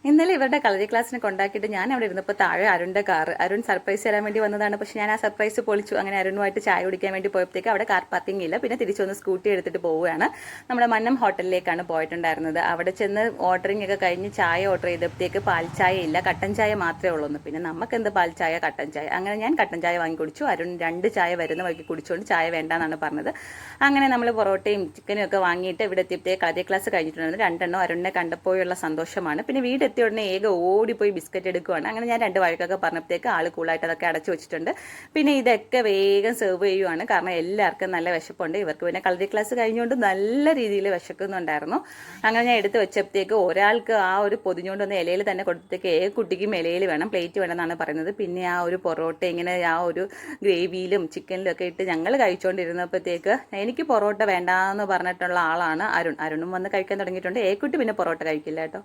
ഇന്നലെ ഇവരുടെ കളരി ക്ലാസ്സിന് കൊണ്ടാക്കിയിട്ട് ഞാൻ അവിടെ ഇരുന്നപ്പോൾ താഴെ അരുണിൻ്റെ കാറ് അരുൺ സർപ്രൈസ് തരാൻ വേണ്ടി വന്നതാണ്. പക്ഷേ ഞാൻ ആ സർപ്രൈസ് പൊളിച്ചു. അങ്ങനെ അരുണുമായിട്ട് ചായ കുടിക്കാൻ വേണ്ടി പോയപ്പോഴത്തേക്ക് അവിടെ കാർ പാർക്കിംഗ് ഇല്ല. പിന്നെ തിരിച്ചു വന്ന് സ്കൂട്ടി എടുത്തിട്ട് പോവുകയാണ്. നമ്മുടെ മന്നം ഹോട്ടലിലേക്കാണ് പോയിട്ടുണ്ടായിരുന്നത്. അവിടെ ചെന്ന് ഓർഡറിംഗ് ഒക്കെ കഴിഞ്ഞ് ചായ ഓർഡർ ചെയ്തപ്പോഴത്തേക്ക് പാൽ ചായ ഇല്ല, കട്ടൻ ചായ മാത്രമേ ഉള്ളൂ. പിന്നെ നമുക്ക് എന്ത് പാൽ ചായ കട്ടൻ ചായ. അങ്ങനെ ഞാൻ കട്ടൻ ചായ വാങ്ങി കുടിച്ചു. അരുൺ 2 ചായ വരുന്ന വഴിക്ക് കുടിച്ചുകൊണ്ട് ചായ വേണ്ടാന്നാണ് പറഞ്ഞത്. അങ്ങനെ നമ്മൾ പൊറോട്ടയും ചിക്കനും ഒക്കെ വാങ്ങിയിട്ട് ഇവിടെ എത്തിയപ്പോഴത്തേക്ക് കളരി ക്ലാസ് കഴിഞ്ഞിട്ടുണ്ടായിരുന്നു. 2 എണ്ണം അരുണിനെ കണ്ടപ്പോഴുള്ള സന്തോഷമാണ്. പിന്നെ വീട് എത്തിയ ഉടനെ ഓടിപ്പോയി ബിസ്ക്കറ്റ് എടുക്കുവാണ്. അങ്ങനെ ഞാൻ 2 വഴക്കൊക്കെ പറഞ്ഞപ്പോഴത്തേക്ക് ആൾ കൂളായിട്ട് അതൊക്കെ അടച്ചു വെച്ചിട്ടുണ്ട്. പിന്നെ ഇതൊക്കെ വേഗം സെർവ് ചെയ്യുവാണ്. കാരണം എല്ലാവർക്കും നല്ല വിശപ്പുണ്ട്. ഇവർക്ക് പിന്നെ കളരി ക്ലാസ് കഴിഞ്ഞുകൊണ്ട് നല്ല രീതിയിൽ വിശക്കുന്നുണ്ടായിരുന്നു. അങ്ങനെ ഞാൻ എടുത്ത് വെച്ചപ്പോഴത്തേക്ക് ഒരാൾക്ക് ആ ഒരു പൊതിഞ്ഞുകൊണ്ട് വന്ന ഇലയിൽ തന്നെ കൊടുത്തേക്ക് കുട്ടിക്കും ഇലയിൽ വേണം, പ്ലേറ്റ് വേണമെന്നാണ് പറയുന്നത്. പിന്നെ ആ ഒരു പൊറോട്ട ഇങ്ങനെ ആ ഒരു ഗ്രേവിയിലും ചിക്കനിലും ഒക്കെ ഇട്ട് ഞങ്ങൾ കഴിച്ചുകൊണ്ടിരുന്നപ്പോഴത്തേക്ക് എനിക്ക് പൊറോട്ട വേണ്ടാന്ന് പറഞ്ഞിട്ടുള്ള ആളാണ് അരുണും വന്ന് കഴിക്കാൻ തുടങ്ങിയിട്ടുണ്ട്. കുട്ടി പിന്നെ പൊറോട്ട കഴിക്കില്ല കേട്ടോ.